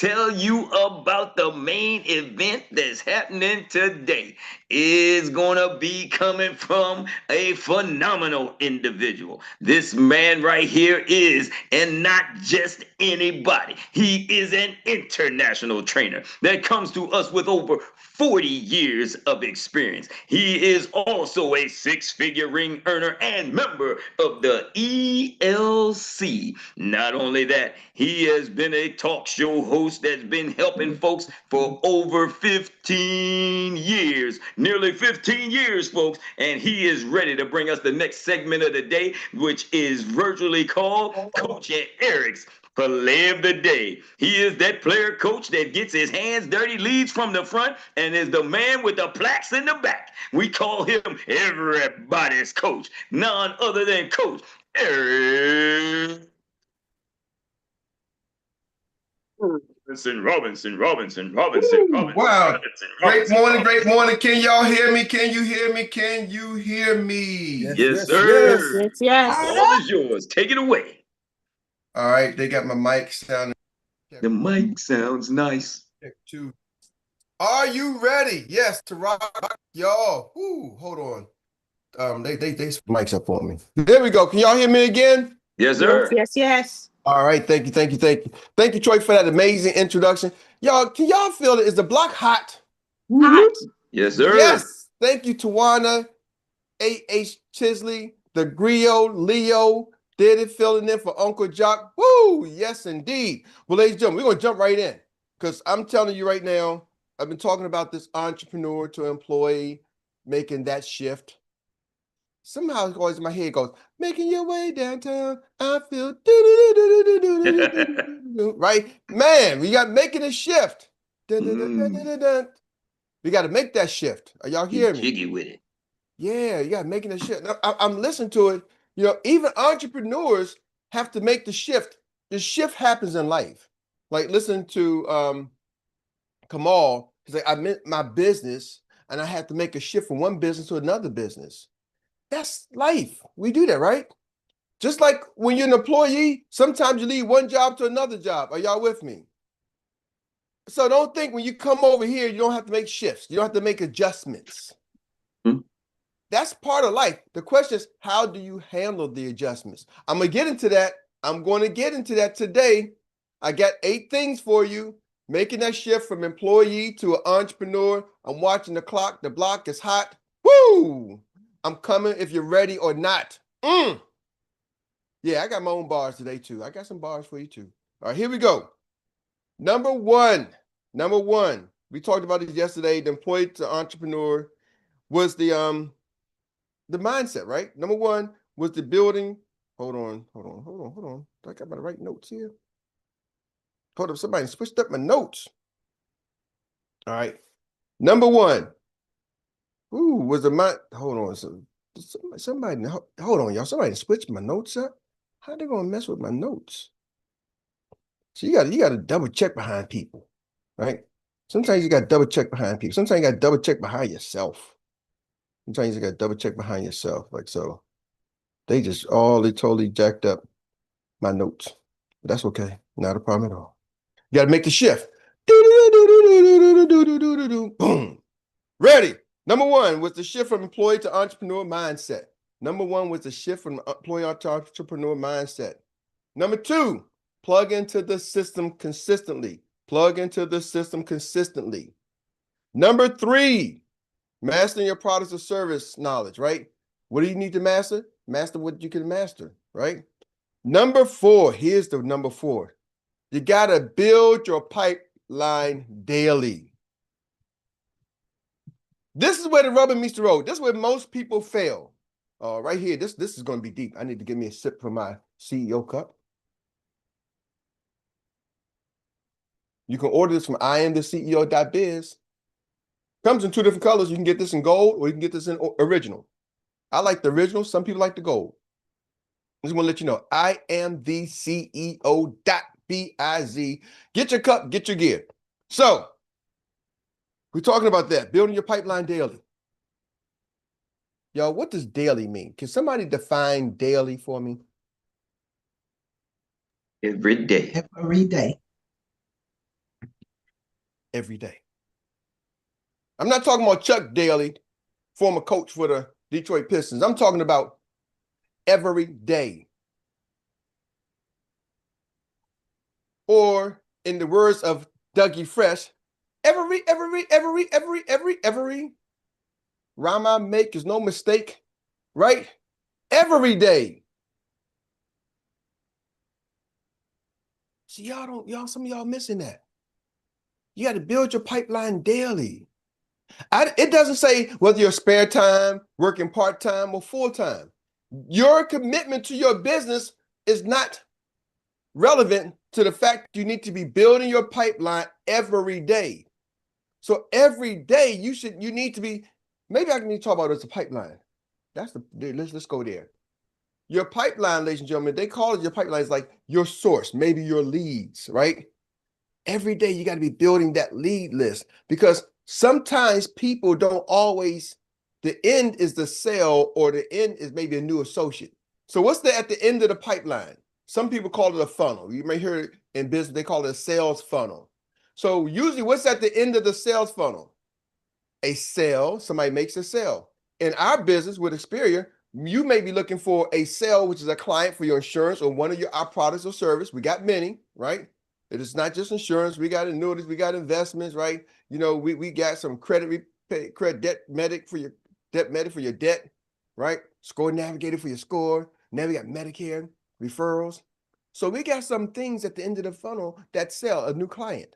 tell you about the main event that's happening today. Is gonna be coming from a phenomenal individual. This man right here is, and not just anybody. He is an international trainer that comes to us with over 40 years of experience. He is also a six-figure ring earner and member of the 𝗍𝗄. Not only that, he has been a talk show host that's been helping folks for over 15 years, nearly 15 years, folks, and he is ready to bring us the next segment of the day, which is virtually called Coach Erik's Play of the Day. He is that player coach that gets his hands dirty, leads from the front, and is the man with the plaques in the back. We call him everybody's coach, none other than Coach Erik Robinson. Wow. Great morning. Can y'all hear me? Can you hear me? Can you hear me? Yes, sir. Yes. All is yours. Take it away. All right, they got my mic sounding. The mic sounds nice. Check two. Are you ready? Yes, to rock, y'all. Woo, hold on. They mics up for me. There we go. Can y'all hear me again? Yes, sir. Yes. All right, thank you. Thank you, Troy, for that amazing introduction. Y'all, can y'all feel it? Is the block hot? Hot. Yes, sir. Yes. Thank you, Tawana, 𝗍𝗄 𝗍𝗍, the Griot, Leo, did it filling in for Uncle Jock. Woo! Yes, indeed. Well, ladies and gentlemen, we're going to jump right in because I'm telling you right now, I've been talking about this entrepreneur to employee, making that shift. Somehow it's always in my head, it goes, making your way downtown, I feel right? Man, we got making a shift. We got to make that shift. Are y'all hearing me? Jiggy with it. Yeah, you got making a shift. Now, I'm listening to it. You know, even entrepreneurs have to make the shift. The shift happens in life. Like listen to Kamal, he's like, I meant my business and I had to make a shift from one business to another business. That's life. We do that, right? Just like when you're an employee, sometimes you leave one job to another job. Are y'all with me? So don't think when you come over here, you don't have to make shifts. You don't have to make adjustments. That's part of life. The question is, how do you handle the adjustments? I'm going to get into that. I'm going to get into that today. I got 8 things for you. Making that shift from employee to an entrepreneur. I'm watching the clock. The block is hot. Woo! I'm coming if you're ready or not. Yeah, I got my own bars today too. I got some bars for you too. All right, here we go. Number one. We talked about it yesterday. The employee to entrepreneur was the mindset, right? Number one was the building. Hold on. I got my right notes here. Hold up, somebody switched up my notes. All right. Number one. Ooh, was the mind. Hold on. So somebody hold on, y'all. Somebody switched my notes up. How they gonna mess with my notes? So you gotta double check behind people, right? Sometimes you gotta double check behind people. Sometimes you gotta double check behind yourself. Sometimes you gotta double check behind yourself. Like so. They totally jacked up my notes. But that's okay. Not a problem at all. You gotta make the shift. Boom. Ready. Number one was the shift from employee to entrepreneur mindset. Number two, plug into the system consistently. Number three, mastering your products or service knowledge, right? What do you need to master? Master what you can master, right? Number four, here's the number four. You got to build your pipeline daily. This is where the rubber meets the road. This is where most people fail. Right here, this is going to be deep. I need to give me a sip from my CEO cup. You can order this from IamTheCEO.biz. Comes in 2 different colors. You can get this in gold or you can get this in original. I like the original. Some people like the gold. I just want to let you know, IamTheCEO.biz. Get your cup, get your gear. So, we're talking about that, building your pipeline daily. Y'all, what does daily mean? Can somebody define daily for me? Every day. Every day. every day. I'm not talking about Chuck Daly, former coach for the Detroit Pistons. I'm talking about every day. Or in the words of 𝗍𝗍 Fresh, every rhyme I make is no mistake, right? Every day. See, some of y'all missing that. You got to build your pipeline daily. It doesn't say whether you're spare time, working part-time, or full-time. Your commitment to your business is not relevant to the fact you need to be building your pipeline every day. So every day you need to be, maybe I need to talk about it as a pipeline. Let's go there. Your pipeline, ladies and gentlemen, they call it your pipeline is like your source, maybe your leads, right? Every day you got to be building that lead list, because sometimes people don't always, the end is the sale, or the end is maybe a new associate. So what's at the end of the pipeline? Some people call it a funnel. You may hear it in business, they call it a sales funnel. So usually what's at the end of the sales funnel? A sale, somebody makes a sale. In our business with Xperts, you may be looking for a sale, which is a client for your insurance or one of our products or service. We got many, right? It is not just insurance. We got annuities, we got investments, right? You know, we got some credit debt medic for your debt, right? Score navigator for your score. Now we got Medicare, referrals. So we got some things at the end of the funnel that sell a new client.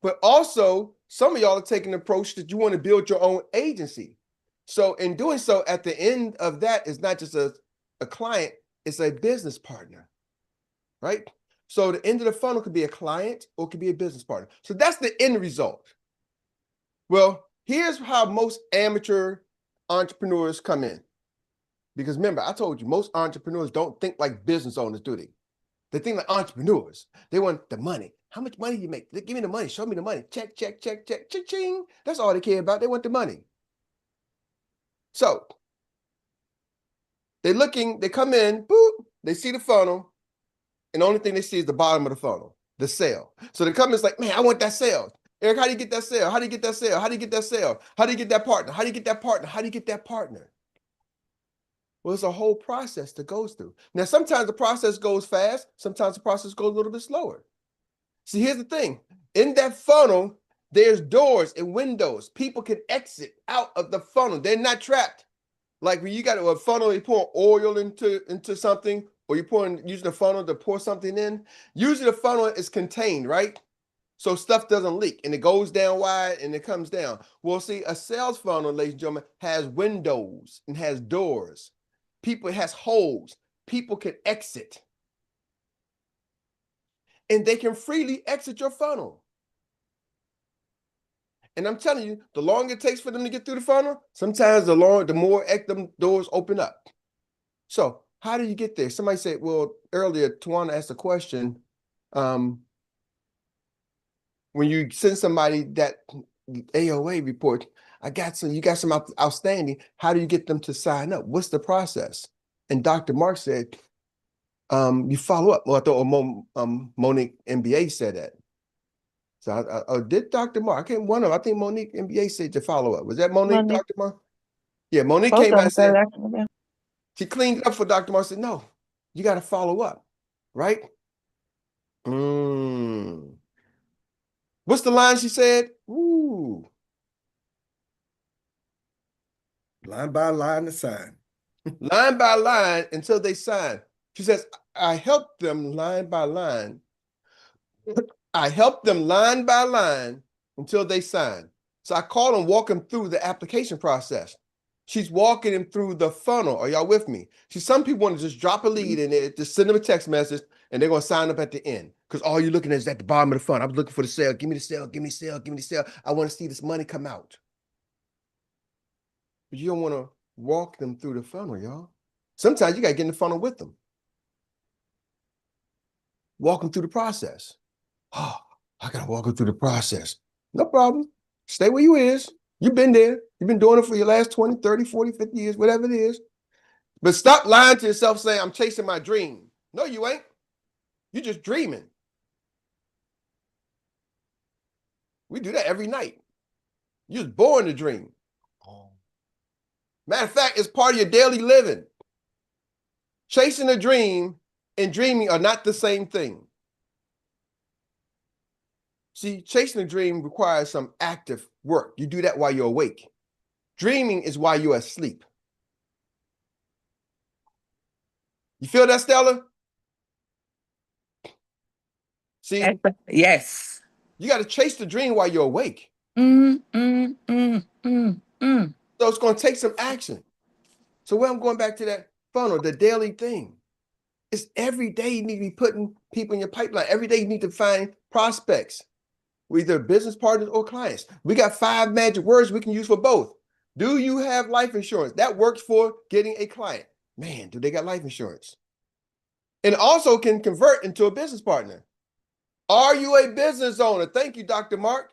But also, some of y'all are taking the approach that you want to build your own agency. So in doing so, at the end of that is not just a client, it's a business partner, right? So the end of the funnel could be a client or it could be a business partner. So that's the end result. Well, here's how most amateur entrepreneurs come in. Because remember, I told you, most entrepreneurs don't think like business owners, do they? They think like entrepreneurs. They want the money. How much money you make? Give me the money. Show me the money. Check, check, check, check, ching. That's all they care about. They want the money. So they come in, boop, they see the funnel, and the only thing they see is the bottom of the funnel, the sale. So they come in, it's like, man, I want that sale. Eric, how do you get that sale? How do you get that sale? How do you get that sale? How do you get that partner? How do you get that partner? How do you get that partner? Well, it's a whole process that goes through. Now, sometimes the process goes fast. Sometimes the process goes a little bit slower. See, here's the thing. In that funnel, there's doors and windows. People can exit out of the funnel. They're not trapped. Like when you got a funnel, you pour oil into something, or you're using a funnel to pour something in. Usually the funnel is contained, right? So stuff doesn't leak, and it goes down wide and it comes down. Well, see, a sales funnel, ladies and gentlemen, has windows and has doors. It has holes. People can exit. And they can freely exit your funnel. And I'm telling you, the longer it takes for them to get through the funnel, sometimes the more them doors open up. So how do you get there? Somebody said, well, earlier, Tawana asked a question. When you send somebody that AOA report, you got some outstanding. How do you get them to sign up? What's the process? And Dr. Mark said, you follow up. Well, I thought Monique MBA said that. So did Dr. Mark? I think Monique MBA said to follow up. Was that Monique, Dr. Mark? Yeah, Monique Both came back and said, yeah. She cleaned it up for Dr. Mark, said, no, you got to follow up, right? What's the line she said? Ooh. Line by line to sign. Line by line until they sign. She says, I help them line by line. I help them line by line until they sign. So I call them, walk them through the application process. She's walking them through the funnel. Are y'all with me? See, some people want to just drop a lead in there, just send them a text message, and they're going to sign up at the end. Because all you're looking at is at the bottom of the funnel. I'm looking for the sale. Give me the sale. Give me the sale. Give me the sale. I want to see this money come out. But you don't want to walk them through the funnel, y'all. Sometimes you got to get in the funnel with them. Walk them through the process. Oh, I got to walk them through the process. No problem. Stay where you is. You've been there. You've been doing it for your last 20, 30, 40, 50 years, whatever it is. But stop lying to yourself saying, I'm chasing my dream. No, you ain't. You're just dreaming. We do that every night. You was born to dream. Matter of fact, it's part of your daily living. Chasing a dream and dreaming are not the same thing. See, chasing a dream requires some active work. You do that while you're awake. Dreaming is while you're asleep. You feel that, Stella? See? Yes. You got to chase the dream while you're awake. Mm. So it's going to take some action. So when I'm going back to that funnel, the daily thing, it's every day you need to be putting people in your pipeline. Every day you need to find prospects, either business partners or clients. We got 5 magic words we can use for both. Do you have life insurance? That works for getting a client. Man, do they got life insurance? And also can convert into a business partner. Are you a business owner? Thank you, Dr. Mark.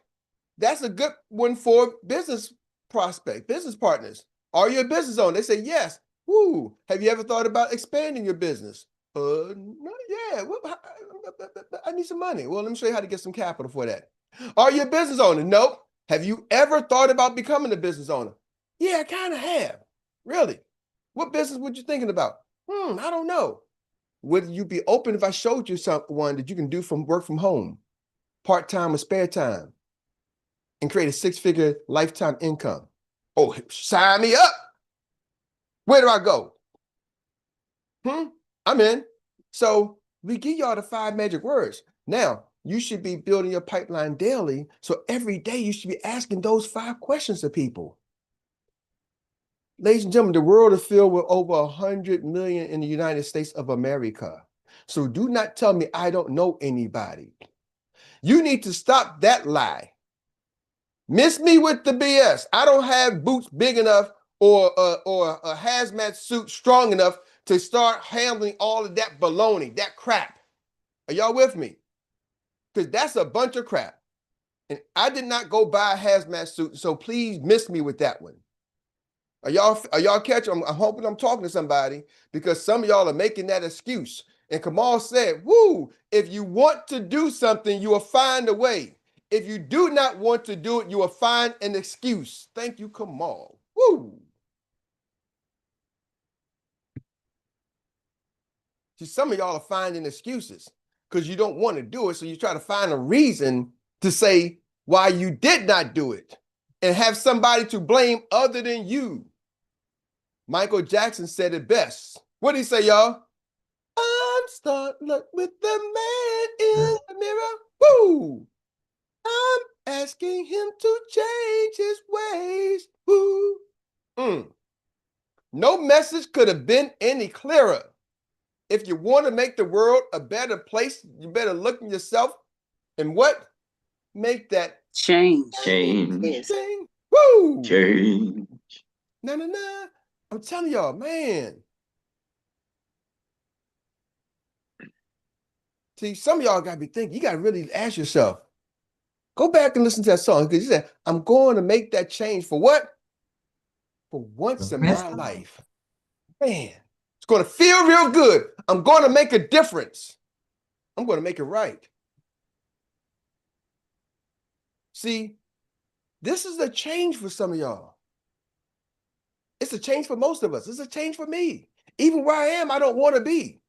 That's a good one for business prospect, business partners. Are you a business owner? They say yes. Woo. Have you ever thought about expanding your business? No, yeah. Well, I need some money. Well, let me show you how to get some capital for that. Are you a business owner? Nope. Have you ever thought about becoming a business owner? Yeah, I kind of have. Really? What business were you thinking about? I don't know. Would you be open if I showed you one that you can do from work from home, part-time or spare time, and create a 6-figure lifetime income? Oh, sign me up. Where do I go? I'm in. So we give y'all the 5 magic words. Now, you should be building your pipeline daily. So every day you should be asking those 5 questions to people. Ladies and gentlemen, the world is filled with over 100 million in the United States of America. So do not tell me I don't know anybody. You need to stop that lie. Miss me with the BS. I don't have boots big enough or a hazmat suit strong enough to start handling all of that baloney, that crap. Are y'all with me? Because that's a bunch of crap. And I did not go buy a hazmat suit, so please miss me with that one. Are y'all catching? I'm hoping I'm talking to somebody, because some of y'all are making that excuse. And Kamal said, woo, if you want to do something, you will find a way. If you do not want to do it, you will find an excuse. Thank you, Kamal. Woo. See, some of y'all are finding excuses because you don't want to do it. So you try to find a reason to say why you did not do it and have somebody to blame other than you. Michael Jackson said it best. What did he say, y'all? I'm starting to look with the man in the mirror. Woo! I'm asking him to change his ways. Woo! No message could have been any clearer. If you want to make the world a better place, you better look at yourself and what? Make that Change. Change. Change. Woo! Change. Na. I'm telling y'all, man. See, some of y'all got to be thinking, you got to really ask yourself, go back and listen to that song, because he said, I'm going to make that change for what? For once in my life. Man, it's going to feel real good. I'm going to make a difference. I'm going to make it right. See, this is a change for some of y'all. It's a change for most of us. It's a change for me. Even where I am, I don't want to be.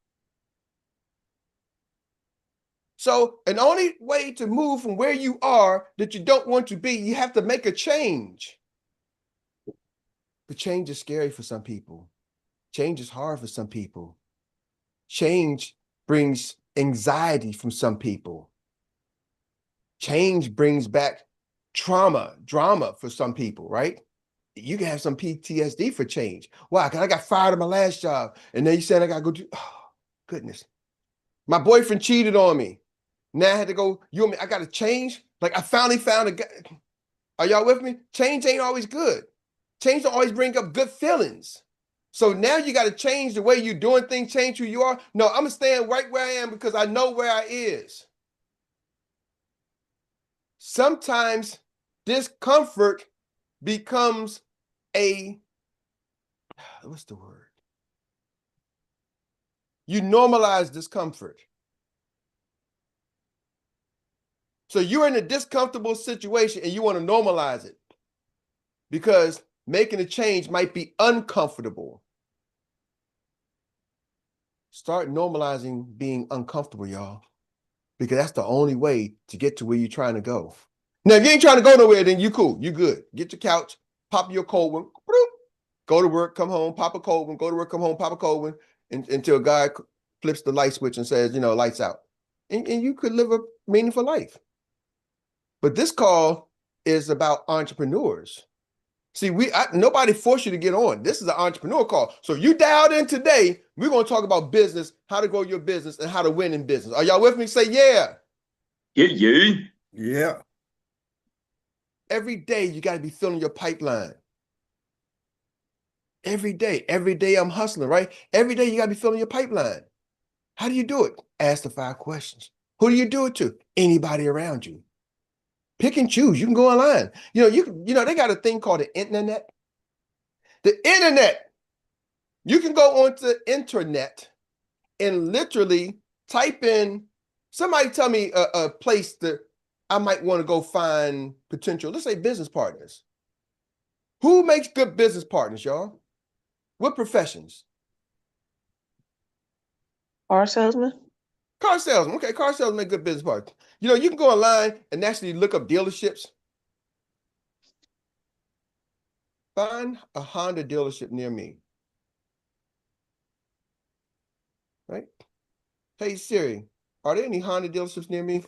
So an only way to move from where you are that you don't want to be, you have to make a change. But change is scary for some people. Change is hard for some people. Change brings anxiety from some people. Change brings back drama for some people, right? You can have some PTSD for change. Why? Because I got fired at my last job. And then you said I got to go do, oh, goodness. My boyfriend cheated on me. Now I had to go, I got to change. Like I finally found a guy. Are y'all with me? Change ain't always good. Change don't always bring up good feelings. So now you got to change the way you're doing things, change who you are. No, I'm staying right where I am because I know where I is. Sometimes discomfort becomes what's the word? You normalize discomfort. So you're in a discomfortable situation and you want to normalize it because making a change might be uncomfortable. Start normalizing being uncomfortable, y'all, because that's the only way to get to where you're trying to go. Now, if you ain't trying to go nowhere, then you cool. You good. Get your couch, pop your cold one, go to work, come home, pop a cold one, go to work, come home, pop a cold one, until God flips the light switch and says, lights out. And you could live a meaningful life. But this call is about entrepreneurs. See, nobody forced you to get on. This is an entrepreneur call. So you dialed in today. We're going to talk about business, how to grow your business, and how to win in business. Are y'all with me? Say yeah. Yeah. Yeah. Every day you got to be filling your pipeline. Every day I'm hustling, right? Every day you got to be filling your pipeline. How do you do it? Ask the 5 questions. Who do you do it to? Anybody around you. Pick and choose. You can go online. They got a thing called the internet. The internet. You can go onto the internet and literally type in, somebody tell me a place that I might want to go find potential, let's say business partners. Who makes good business partners, y'all? What professions? Car salesman. Car salesman. Okay, car salesman make good business partners. You can go online and actually look up dealerships. Find a Honda dealership near me. Right? Hey Siri, are there any Honda dealerships near me?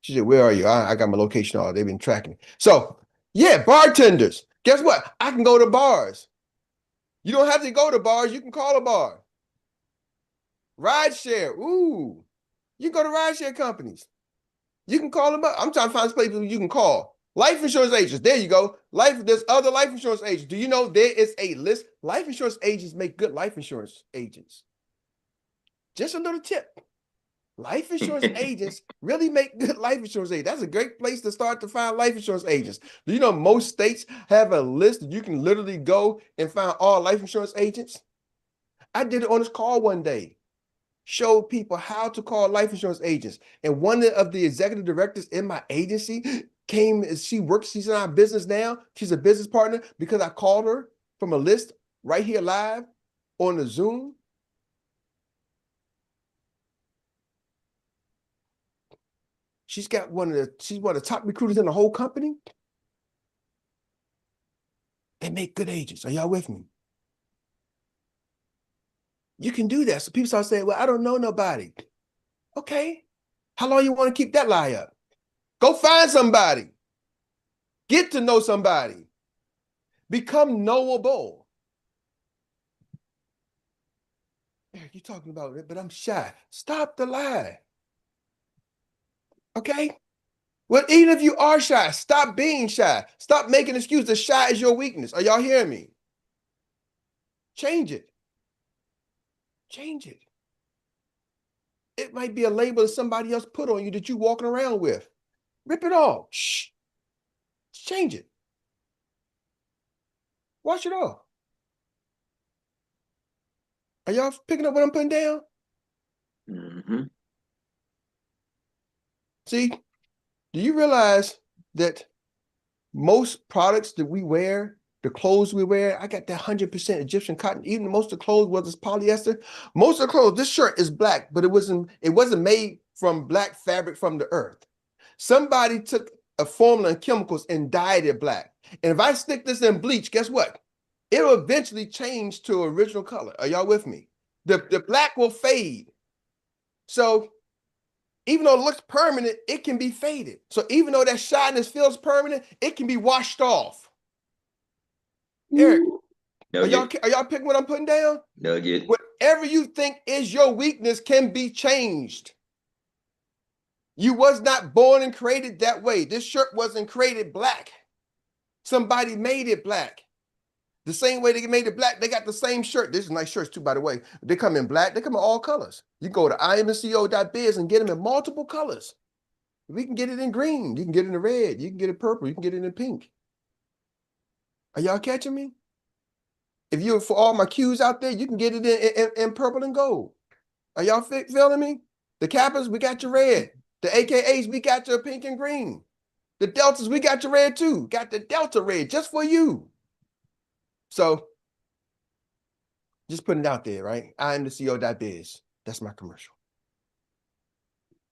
She said, where are you? I got my location all. They've been tracking me. So yeah, bartenders. Guess what? I can go to bars. You don't have to go to bars. You can call a bar. Ride share. Ooh, you can go to ride share companies. You can call them up. I'm trying to find places you can call. Life insurance agents. There you go. There's other life insurance agents. Do you know there is a list? Life insurance agents make good life insurance agents. Just a little tip. Life insurance agents really make good life insurance agents. That's a great place to start to find life insurance agents. Do you know most states have a list that you can literally go and find all life insurance agents? I did it on this call one day. Showed people how to call life insurance agents. And one of the executive directors in my agency came, she's in our business now. She's a business partner because I called her from a list right here live on the Zoom. She's one of the top recruiters in the whole company. They make good agents. Are y'all with me? You can do that. So people start saying, well, I don't know nobody. Okay. How long you want to keep that lie up? Go find somebody. Get to know somebody. Become knowable. Eric, you're talking about it, but I'm shy. Stop the lie. Okay? Well, even if you are shy, stop being shy. Stop making excuses. Shy is your weakness. Are y'all hearing me? Change it. Change it. It might be a label that somebody else put on you that you're walking around with. Rip it off. Shh. Change it. Wash it off. Are y'all picking up what I'm putting down? Mm-hmm. See, do you realize that most products that we wear, the clothes we wear, I got that 100% Egyptian cotton. Even most of the clothes, whether it's polyester, most of the clothes, this shirt is black, but it wasn't made from black fabric from the earth. Somebody took a formula and chemicals and dyed it black. And if I stick this in bleach, guess what? It'll eventually change to original color. Are y'all with me? The black will fade. So even though it looks permanent, it can be faded. So even though that shyness feels permanent, it can be washed off. Eric, are y'all picking what I'm putting down? Nugget. Whatever you think is your weakness can be changed. You was not born and created that way. This shirt wasn't created black. Somebody made it black. The same way they made it black, they got the same shirt. This is nice shirts too, by the way. They come in black. They come in all colors. You go to imnco.biz and get them in multiple colors. We can get it in green. You can get it in red. You can get it purple. You can get it in pink. Are y'all catching me? If you're for all my cues out there, you can get it in purple and gold. Are y'all feeling me? The Kappas, we got your red. The AKAs, we got your pink and green. The deltas, we got your red too. Got the delta red just for you. So just putting it out there, right? I am the CEO.biz. That's my commercial.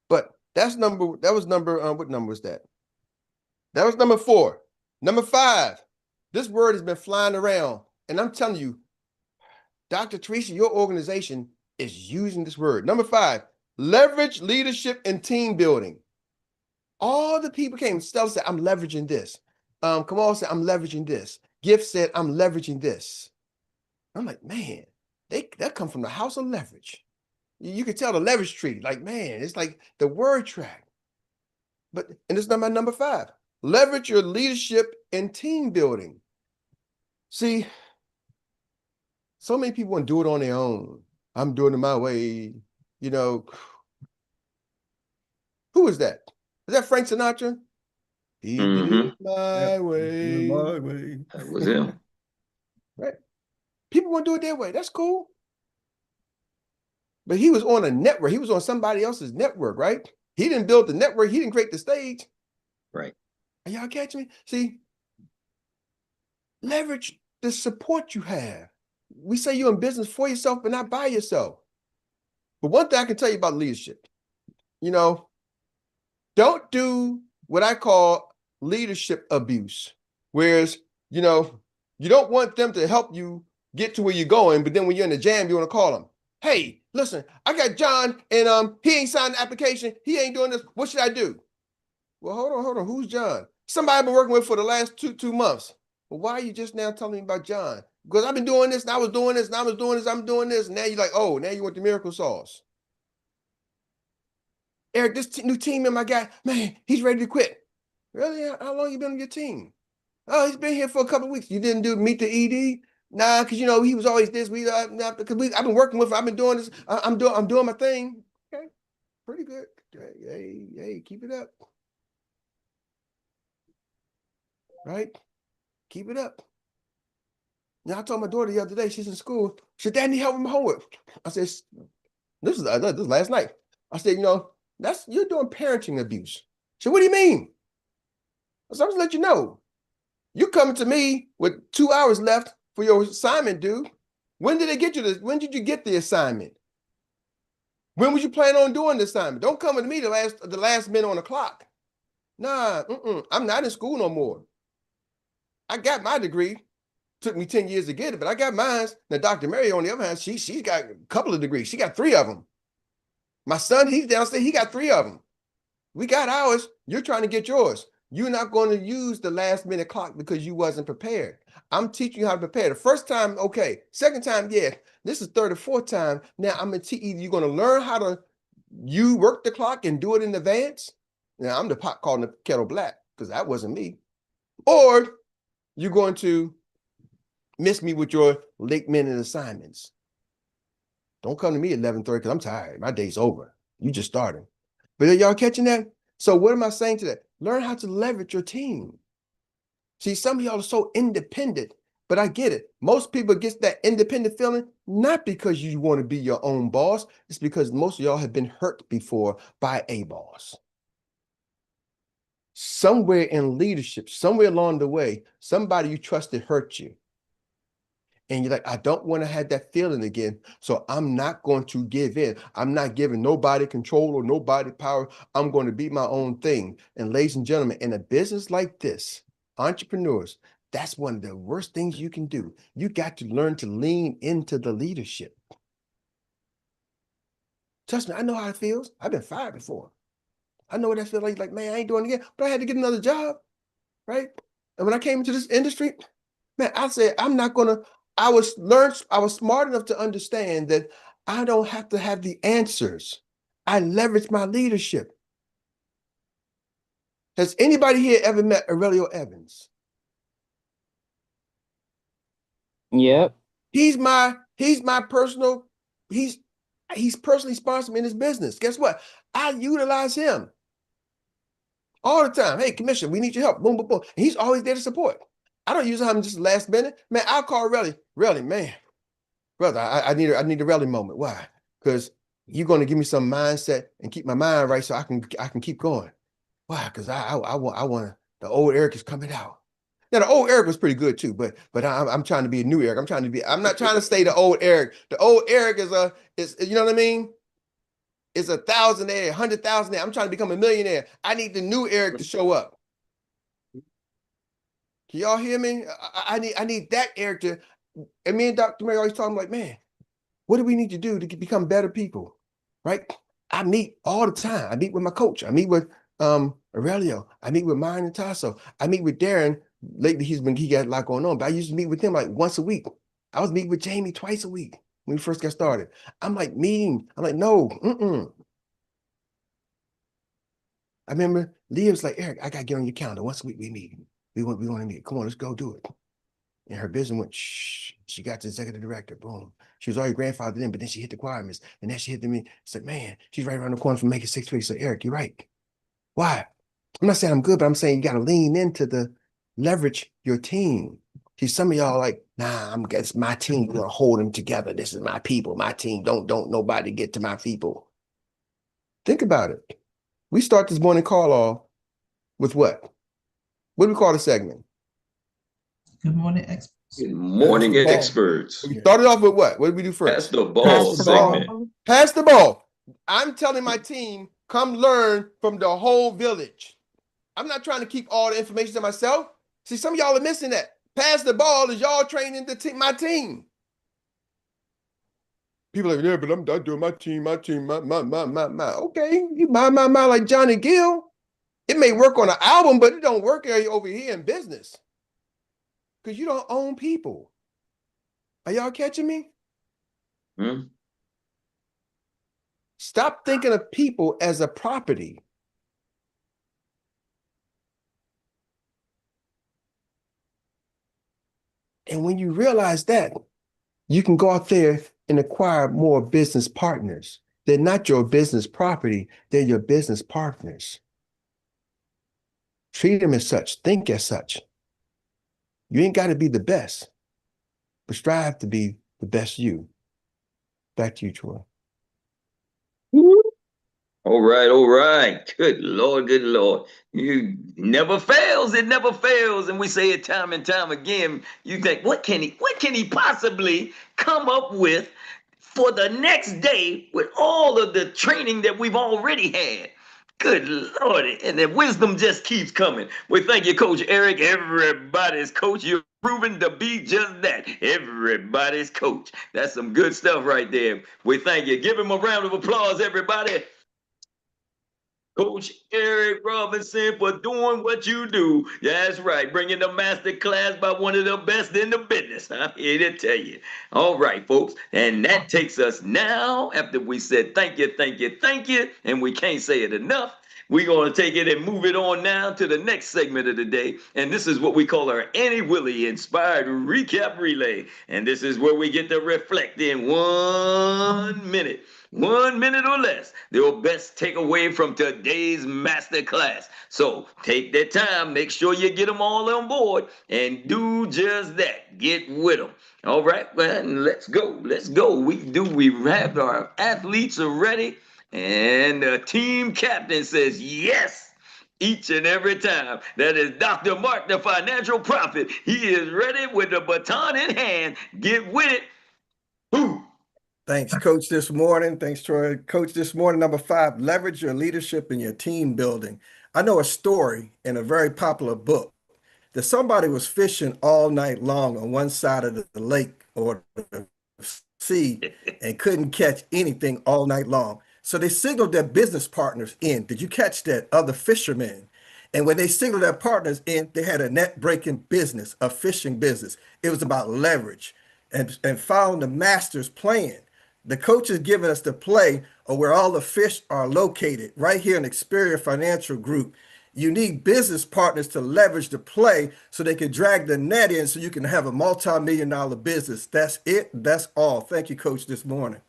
But that was number, what number was that? That was number 4. Number 5, this word has been flying around. And I'm telling you, Dr. Teresa, your organization is using this word. Number 5, leverage leadership and team building. All the people came. Stella said, I'm leveraging this. Kamal said, I'm leveraging this. Gift said, I'm leveraging this. I'm like, man, that come from the house of leverage. You can tell the leverage tree, like, man, it's like the word track. But, and it's not my number 5. Leverage your leadership and team building. See, so many people want to do it on their own. I'm doing it my way. You know, who is that? Is that Frank Sinatra? He did it my way. My way. That was him. Right. People want to do it their way. That's cool. But he was on a network. He was on somebody else's network, right? He didn't build the network. He didn't create the stage. Right. Are y'all catching me? See, leverage the support you have. We say you're in business for yourself, but not by yourself. But one thing I can tell you about leadership, you know, don't do what I call leadership abuse. Whereas, you know, you don't want them to help you get to where you're going, but then when you're in the jam, you want to call them. Hey, listen, I got John and he ain't signed the application. He ain't doing this. What should I do? Well, hold on. Who's John? Somebody I've been working with for the last two months. Well, why are you just now telling me about John? Because I've been doing this and I was doing this and I was doing this, I'm doing this. And now you're like, oh, now you want the miracle sauce. Eric, this new team member I got, man, he's ready to quit. Really? How long you been on your team? Oh, he's been here for a couple of weeks. You didn't meet the ED? Nah, because you know he was always this. I've been working with him. I've been doing this. I'm doing my thing. Okay, pretty good. Hey, keep it up. Right? Keep it up. Now I told my daughter the other day, she's in school. She said, Dad, need help with my homework. I said, this is last night. I said, you know, you're doing parenting abuse. She said, what do you mean? I said, I'm just let you know. You coming to me with 2 hours left for your assignment, dude. When did they get you this? When did you get the assignment? When was you planning on doing the assignment? Don't come to me the last minute on the clock. Nah, I'm not in school no more. I got my degree. Took me 10 years to get it, but I got mine. Now, Dr. Mary, on the other hand, she's got a couple of degrees. She got 3 of them. My son, he's downstairs. He got 3 of them. We got ours. You're trying to get yours. You're not going to use the last minute clock because you wasn't prepared. I'm teaching you how to prepare. The first time, okay. Second time, yeah. This is third or fourth time. Now I'm going to teach you. You're going to learn how to work the clock and do it in advance. Now I'm the pot calling the kettle black because that wasn't me. Or you're going to miss me with your late minute assignments. Don't come to me at 11:30 because I'm tired. My day's over. You just started. But are y'all catching that? So what am I saying to that? Learn how to leverage your team. See, some of y'all are so independent, but I get it. Most people get that independent feeling, not because you want to be your own boss. It's because most of y'all have been hurt before by a boss. Somewhere in leadership, somewhere along the way, somebody you trusted hurt you. And you're like, I don't want to have that feeling again. So I'm not going to give in. I'm not giving nobody control or nobody power. I'm going to be my own thing. And ladies and gentlemen, in a business like this, entrepreneurs, that's one of the worst things you can do. You got to learn to lean into the leadership. Trust me, I know how it feels. I've been fired before. I know what that feels like. Like, man, I ain't doing it again, but I had to get another job, right? And when I came into this industry, man, I said, I'm not going to, I was smart enough to understand that I don't have to have the answers. I leverage my leadership. Has anybody here ever met Aurelio Evans? Yep. He's personal, he's personally sponsored me in his business. Guess what? I utilize him all the time. Hey, commissioner, we need your help. Boom, boom, boom. And he's always there to support. I don't use him just last minute. Man, I'll call Relly, man, brother, I need a Relly moment. Why? Because You're going to give me some mindset and keep my mind right so I can keep going. Why? Because I want the old Erik is coming out. Now the old Erik was pretty good too, but I'm trying to be a new Erik. I'm not trying to stay the old Erik. The old Erik is you know what I mean? It's 1,000 there, 100,000 there. I'm trying to become a millionaire. I need the new Erik to show up. Can y'all hear me? I need that Erik to. And me and Dr. Mary always talking like, man, what do we need to do to become better people? Right? I meet all the time. I meet with my coach. I meet with Aurelio. I meet with Myron and Tasso. I meet with Darren. Lately, he got a lot going on, but I used to meet with him like once a week. I was meeting with Jamie twice a week when we first got started. I'm like, no, I remember Leah was like, Erik, I gotta get on your calendar. Once a week we meet. We want to meet. Come on, let's go do it. And her business went, shh. She got the executive director, boom. She was already grandfathered in, but then she hit the requirements. And then she hit me. Said, man, she's right around the corner from making 6 figures. So Erik, you're right. Why? I'm not saying I'm good, but I'm saying you got to lean into the leverage your team. See, some of y'all like, nah, it's my team. We're gonna hold them together. This is my people, my team. Don't nobody get to my people. Think about it. We start this morning call off with what? What do we call the segment? Good morning, experts. Good morning, experts. We started off with what? What did we do first? Pass the ball segment. Pass the ball. I'm telling my team, come learn from the whole village. I'm not trying to keep all the information to myself. See, some of y'all are missing that. Pass the ball is y'all training my team. People are like, yeah, but I'm doing my team. Okay, you my like Johnny Gill. It may work on an album, but it don't work over here in business. Because you don't own people. Are y'all catching me? Stop thinking of people as a property. And when you realize that, you can go out there and acquire more business partners. They're not your business property, they're your business partners. Treat them as such, think as such. You ain't got to be the best, but strive to be the best you. Back to you, Troy. All right. Good Lord. You never fails. It never fails. And we say it time and time again. You think, what can he possibly come up with for the next day with all of the training that we've already had? Good Lord. And the wisdom just keeps coming. We thank you, Coach Erik, everybody's coach. You're proven to be just that, everybody's coach. That's some good stuff right there. We thank you. Give him a round of applause, everybody. Coach Erik Robinson for doing what you do. That's right, bringing the master class by one of the best in the business. I'm here to tell you. All right, folks, and that takes us now, after we said thank you, and we can't say it enough, we're going to take it and move it on now to the next segment of the day. And this is what we call our Annie Willie Inspired Recap Relay. And this is where we get to reflect in 1 minute. 1 minute or less, your best takeaway from today's masterclass. So take that time, make sure you get them all on board, and do just that. Get with them. All right, well, let's go. We have our athletes are ready, and the team captain says yes. Each and every time. That is Dr. Mark, the financial prophet. He is ready with the baton in hand. Get with it. Woo! Thanks, Coach, this morning. Thanks, Troy. Coach, this morning, number 5, leverage your leadership in your team building. I know a story in a very popular book that somebody was fishing all night long on one side of the lake or the sea and couldn't catch anything all night long. So they signaled their business partners in. Did you catch that? Other fishermen. And when they signaled their partners in, they had a net-breaking business, a fishing business. It was about leverage and following the master's plan. The coach is giving us the play of where all the fish are located, right here in Xperts Financial Group. You need business partners to leverage the play so they can drag the net in so you can have a multi-million-dollar business. That's it. That's all. Thank you, Coach, this morning.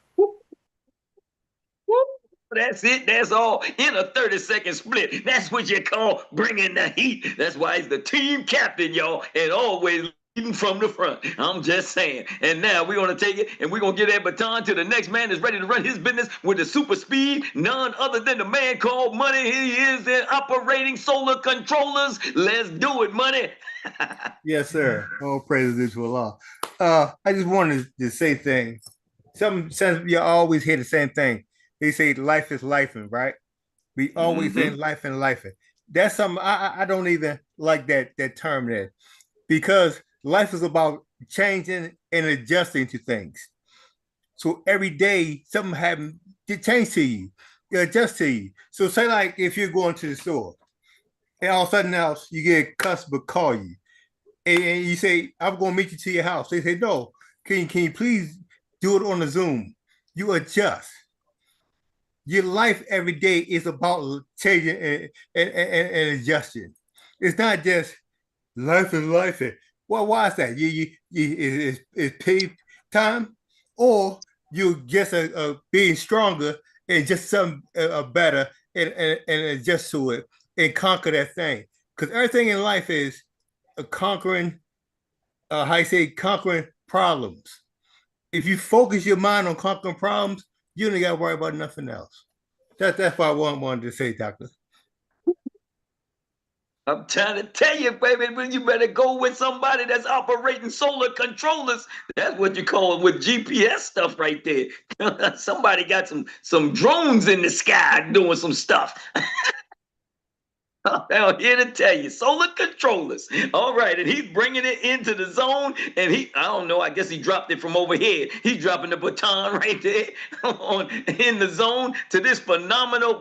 That's it. That's all in a 30-second split. That's what you call bringing the heat. That's why he's the team captain, y'all, and always from the front. I'm just saying. And now we're going to take it and we're going to give that baton to the next man that's ready to run his business with the super speed. None other than the man called Money. He is the operating solar controllers. Let's do it, Money. Yes, sir. All praises to Allah. I just wanted to say things. Some sense you always hear the same thing. They say life is lifing, right? We always say life and lifing. That's something I don't even like that term there, because life is about changing and adjusting to things. So every day something happens to change to you, adjust to you. So say like if you're going to the store and all of a sudden else you get a customer call you and you say, I'm going to meet you to your house. They say, no, can you please do it on the Zoom? You adjust. Your life every day is about changing and adjusting. It's not just life is life. Well, why is that? It's paid time, or you just being stronger and just some better and adjust to it and conquer that thing. Because everything in life is conquering, conquering problems. If you focus your mind on conquering problems, you don't got to worry about nothing else. That's what I wanted to say, Doctor. I'm trying to tell you, baby, when you better go with somebody that's operating solar controllers. That's what you call it with GPS stuff right there. Somebody got some drones in the sky doing some stuff. I'm here to tell you, solar controllers. All right, and he's bringing it into the zone, and I don't know, I guess he dropped it from overhead. He's dropping the baton right there in the zone to this phenomenal,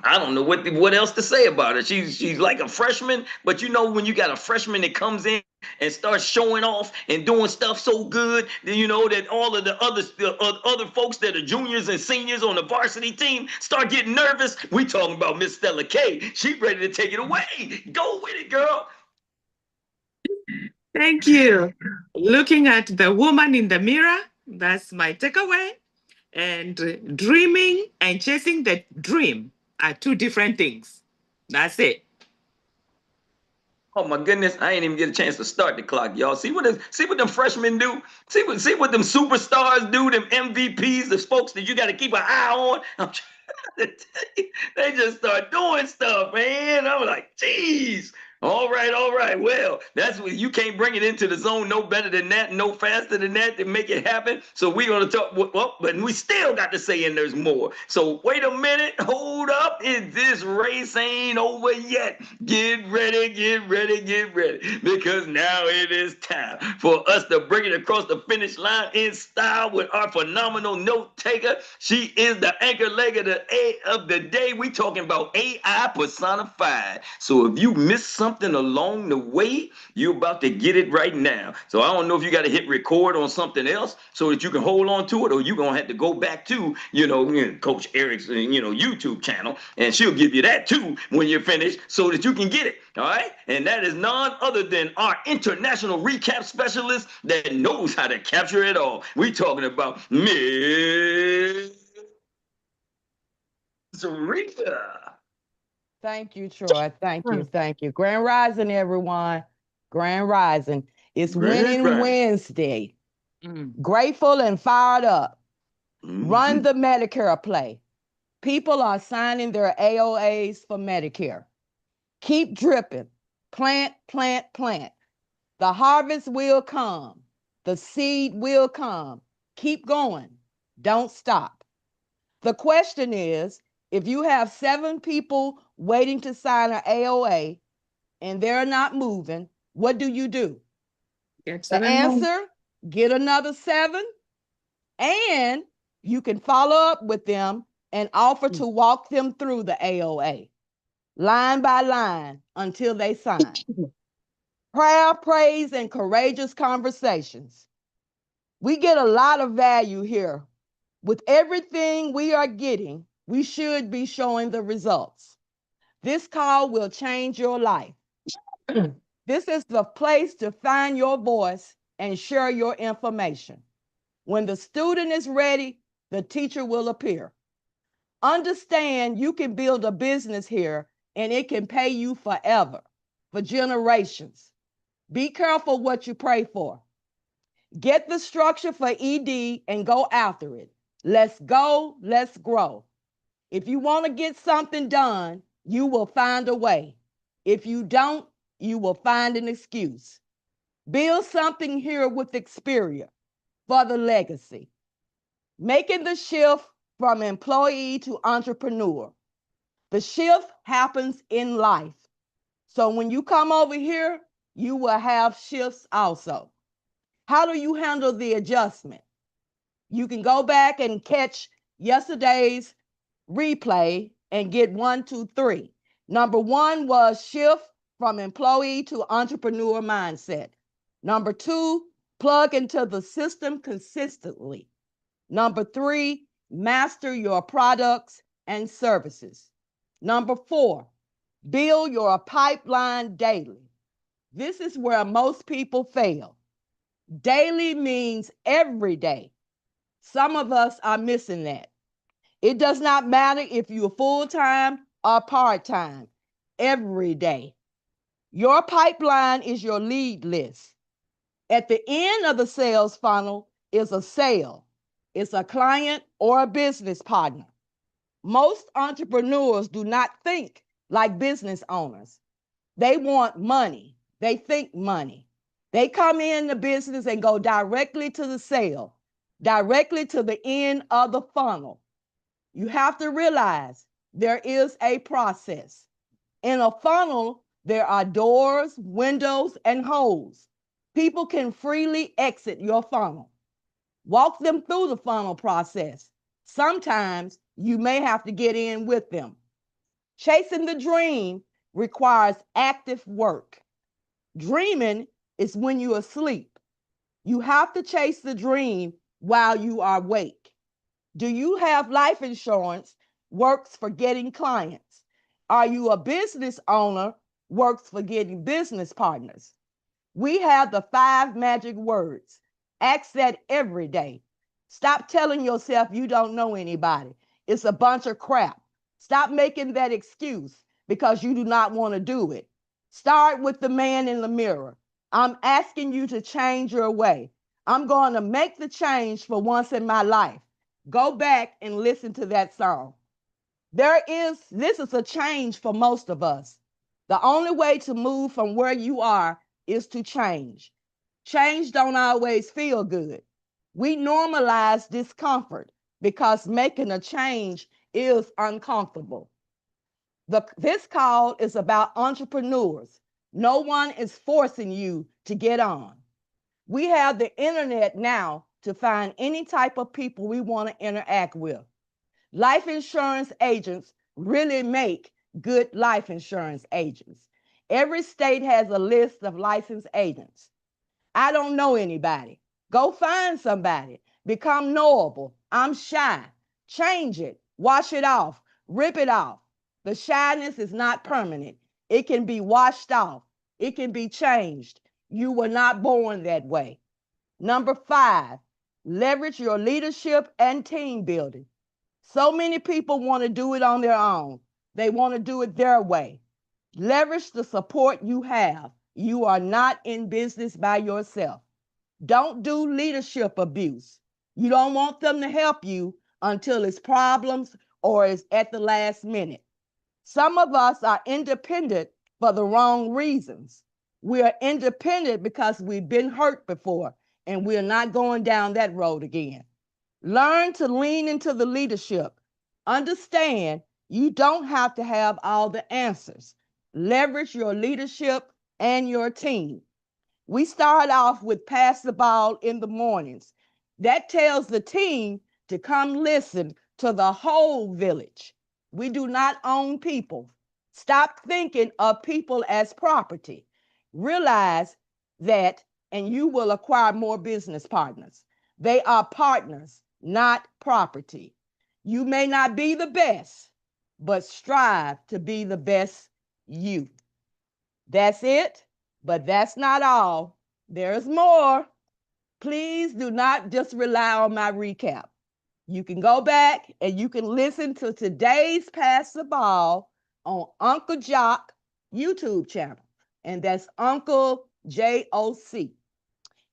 I don't know what else to say about her. She's like a freshman, but you know when you got a freshman that comes in and starts showing off and doing stuff so good, then you know that all of the other folks that are juniors and seniors on the varsity team start getting nervous. We talking about Miss Stella K. She's ready to take it away. Go with it, girl. Thank you. Looking at the woman in the mirror, that's my takeaway. And dreaming and chasing the dream are two different things. That's it. Oh my goodness, I ain't even get a chance to start the clock, y'all. See what them freshmen do? See what them superstars do, them MVPs, the folks that you got to keep an eye on. I'm trying to tell you, they just start doing stuff, man. I'm like, geez. All right. Well, that's what you can't bring it into the zone no better than that, no faster than that to make it happen. So we're gonna talk. Well, but we still got to say, and there's more. So wait a minute, hold up. This race ain't over yet. Get ready, because now it is time for us to bring it across the finish line in style with our phenomenal note taker. She is the anchor leg of the day. We talking about AI personified. So if you missed something along the way, you're about to get it right now. So I don't know if you got to hit record on something else so that you can hold on to it, or you're gonna have to go back to Coach Erik's YouTube channel, and she'll give you that too when you're finished so that you can get it. All right, and that is none other than our international recap specialist that knows how to capture it all. We talking about Miss Rita. Thank you, Troy. Thank you. Grand Rising, everyone. Grand Rising. It's Winning Wednesday. Grateful and fired up. Run the Medicare play. People are signing their AOAs for Medicare. Keep dripping. Plant. The harvest will come. The seed will come. Keep going. Don't stop. The question is, if you have 7 people waiting to sign an AOA and they're not moving, what do? The answer, get another 7, and you can follow up with them and offer to walk them through the AOA, line by line, until they sign. Prayer, praise, and courageous conversations. We get a lot of value here. With everything we are getting, we should be showing the results. This call will change your life. This is the place to find your voice and share your information. When the student is ready, the teacher will appear. Understand you can build a business here and it can pay you forever, for generations. Be careful what you pray for. Get the structure for ED and go after it. Let's go, let's grow. If you want to get something done, you will find a way. If you don't, you will find an excuse. Build something here with Xperts for the legacy. Making the shift from employee to entrepreneur. The shift happens in life. So when you come over here, you will have shifts also. How do you handle the adjustment? You can go back and catch yesterday's replay and get 1, 2, 3. Number 1 was shift from employee to entrepreneur mindset. Number 2, plug into the system consistently. Number 3, master your products and services. Number 4, build your pipeline daily. This is where most people fail. Daily means every day. Some of us are missing that. It does not matter if you're full-time or part-time, every day. Your pipeline is your lead list. At the end of the sales funnel is a sale. It's a client or a business partner. Most entrepreneurs do not think like business owners. They want money. They think money. They come in the business and go directly to the sale, directly to the end of the funnel. You have to realize there is a process. In a funnel, there are doors, windows, and holes. People can freely exit your funnel. Walk them through the funnel process. Sometimes you may have to get in with them. Chasing the dream requires active work. Dreaming is when you're asleep. You have to chase the dream while you are awake. Do you have life insurance? Works for getting clients. Are you a business owner? Works for getting business partners. We have the 5 magic words. Ask that every day. Stop telling yourself you don't know anybody. It's a bunch of crap. Stop making that excuse because you do not want to do it. Start with the man in the mirror. I'm asking you to change your way. I'm going to make the change for once in my life. Go back and listen to that song. This is a change for most of us. The only way to move from where you are is to change. Change don't always feel good. We normalize discomfort because making a change is uncomfortable. This call is about entrepreneurs. No one is forcing you to get on. We have the internet now to find any type of people we want to interact with. Life insurance agents really make good life insurance agents. Every state has a list of licensed agents. I don't know anybody. Go find somebody. Become knowable. I'm shy. Change it. Wash it off. Rip it off. The shyness is not permanent. It can be washed off. It can be changed. You were not born that way. Number 5, leverage your leadership and team building. So many people want to do it on their own. They want to do it their way. Leverage the support you have. You are not in business by yourself. Don't do leadership abuse. You don't want them to help you until it's problems or it's at the last minute. Some of us are independent for the wrong reasons. We are independent because we've been hurt before and we're not going down that road again. Learn to lean into the leadership. Understand you don't have to have all the answers. Leverage your leadership and your team. We start off with pass the ball in the mornings. That tells the team to come listen to the whole village. We do not own people. Stop thinking of people as property. Realize that, and you will acquire more business partners. They are partners, not property. You may not be the best, but strive to be the best you. That's it, but that's not all. There's more. Please do not just rely on my recap. You can go back and you can listen to today's Pass the Ball on Uncle Jock YouTube channel. And that's Uncle JOC.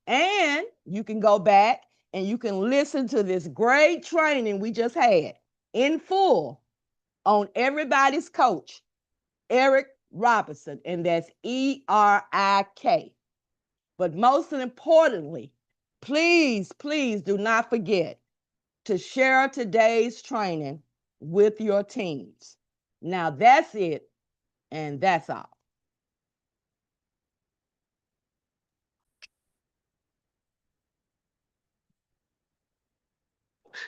And you can go back and you can listen to this great training we just had in full on Everybody's Coach, Erik Robinson, and that's ERIK. But most importantly, please, please do not forget to share today's training with your teams. Now that's it, and that's all.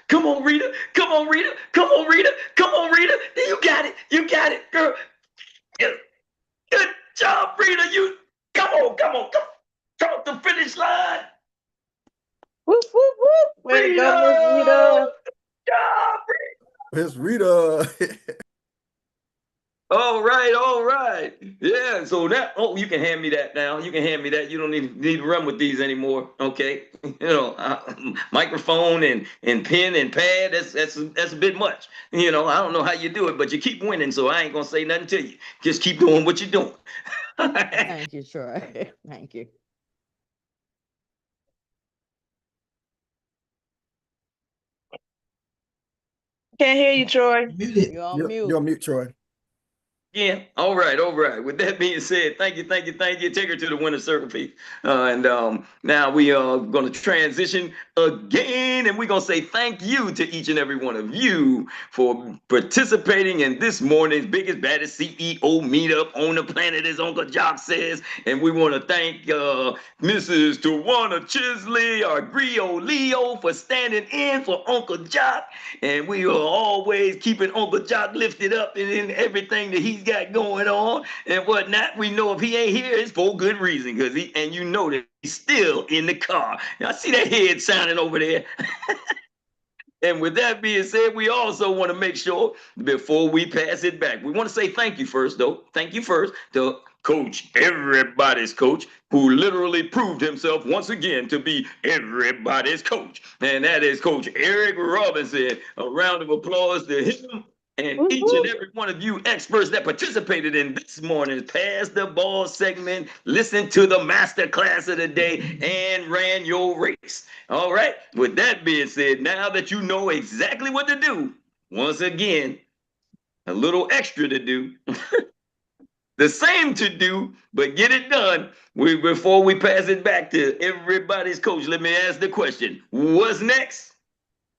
Come on, Rita. Come on, Rita. Come on, Rita. Come on, Rita. You got it. You got it, girl. Good job, Rita. You come on, come on, come on the finish line. Whoop, whoop, whoop. Way to go, Miss Rita. Good job, Rita. Miss Rita. All right, all right. Yeah, so that, oh, you can hand me that now. You can hand me that. You don't need to run with these anymore, okay? You know, microphone and pen and pad, that's a bit much. You know, I don't know how you do it, but you keep winning, so I ain't gonna say nothing to you. Just keep doing what you're doing. Thank you, Troy. Thank you. Can't hear you, Troy. You're on mute. You're on mute, Troy. Yeah. All right. All right. With that being said, thank you. Thank you. Thank you. Take her to the winner's circle, piece. Now we are going to transition again, and we're going to say thank you to each and every one of you for participating in this morning's biggest, baddest CEO meetup on the planet, as Uncle Jock says. And we want to thank Mrs. 𝗯𝗿𝗲𝗀, our griot Leo, for standing in for Uncle Jock. And we are always keeping Uncle Jock lifted up in everything that he's got going on and whatnot. We know if he ain't here, it's for good reason, because you know that he's still in the car. I see that head sounding over there. And with that being said, we also want to make sure before we pass it back, we want to say thank you first, though. Thank you first to Coach, everybody's coach, who literally proved himself once again to be everybody's coach. And that is Coach Erik Robinson. A round of applause to him. And each and every one of you experts that participated in this morning's Pass the Ball segment, listened to the masterclass of the day, and ran your race. All right. With that being said, now that you know exactly what to do, once again, a little extra to do. The same to do, but get it done. Before we pass it back to everybody's coach, let me ask the question. What's next?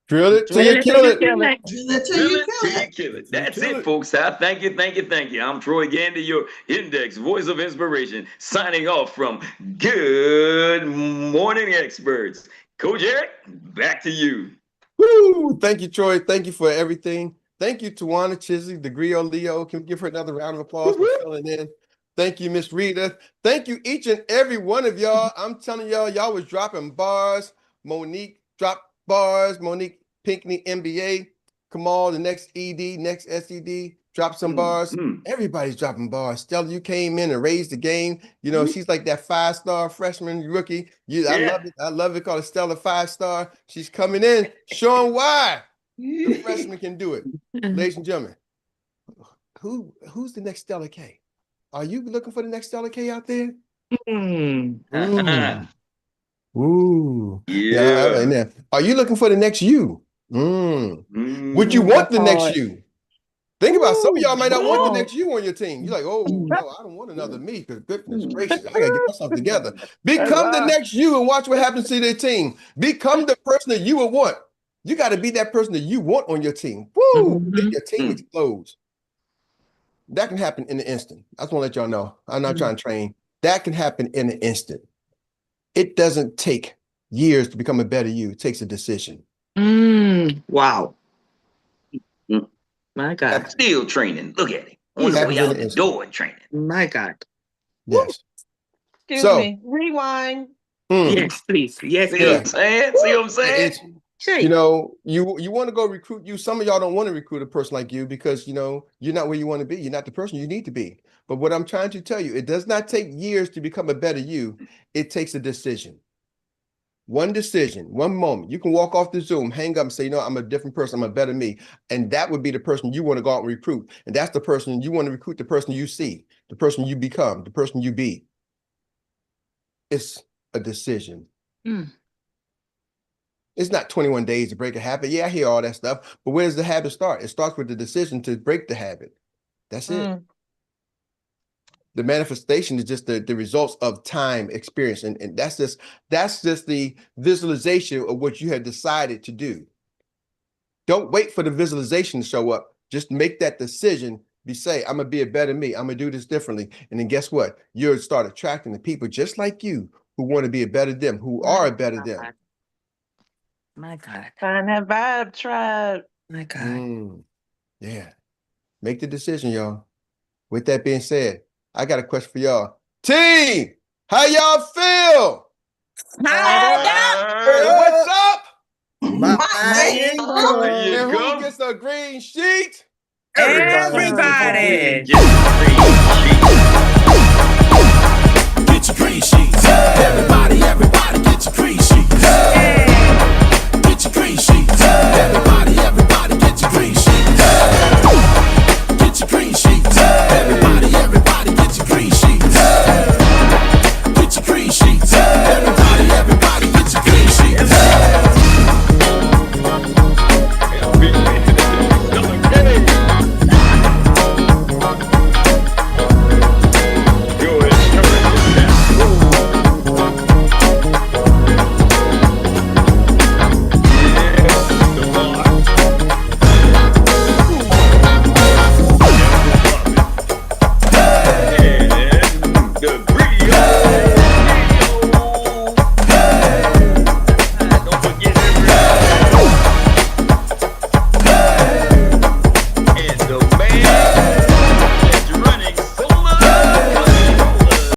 Drill it till you kill it. Drill it till you kill it. That's it, folks. Thank you, thank you, thank you. I'm Troy Gandy, your index voice of inspiration, signing off from Good Morning Experts. Coach Erik, back to you. Woo! Thank you, Troy. Thank you for everything. Thank you to 𝗯𝗿𝗲𝗀, the griot Leo. Can we give her another round of applause for filling in? Thank you, Miss Rita. Thank you, each and every one of y'all. I'm telling y'all, y'all was dropping bars. Monique dropped bars. Monique Pinckney, MBA. Kamal, the next ED, next SED, dropped some bars. Everybody's dropping bars. Stella, you came in and raised the game. You know, she's like that 5-star freshman rookie. I love it. I love it. Called a Stella 5-star. She's coming in, showing why the freshman can do it. Ladies and gentlemen, who's the next Stella K? Are you looking for the next Stella K out there? Ooh. Yeah. Are you looking for the next you? Would you want the next you? Think about some of y'all might not want the next you on your team. You're like, oh no, I don't want another me, because goodness gracious, I gotta get myself together. Become the next you and watch what happens to their team. Become the person that you would want. You got to be that person that you want on your team. Woo! Then your team explodes. That can happen in an instant. I just want to let y'all know. I'm not trying to train. That can happen in an instant. It doesn't take years to become a better you. It takes a decision. Wow. My God. I'm still training. Look at it. On the way out the door training. My God. Yes. Excuse me. Rewind. Yes, please. Yes, see what I'm saying? See what I'm saying? You know, you want to go recruit you. Some of y'all don't want to recruit a person like you because, you know, you're not where you want to be. You're not the person you need to be. But what I'm trying to tell you, it does not take years to become a better you. It takes a decision. One decision, one moment. You can walk off the Zoom, hang up and say, you know, I'm a different person. I'm a better me. And that would be the person you want to go out and recruit. And that's the person you want to recruit, the person you see, the person you become, the person you be. It's a decision. Mm. It's not 21 days to break a habit. Yeah, I hear all that stuff. But where does the habit start? It starts with the decision to break the habit. That's it. The manifestation is just the results of time, experience. And that's just the visualization of what you have decided to do. Don't wait for the visualization to show up. Just make that decision. Say, I'm going to be a better me. I'm going to do this differently. And then guess what? You'll start attracting the people just like you who want to be a better them, who are a better them. My God. Find that vibe, tribe. My God. Yeah. Make the decision, y'all. With that being said, I got a question for y'all. Team, how y'all feel? Hey, what's up? Miami. And who gets a green sheet? Everybody. Get the green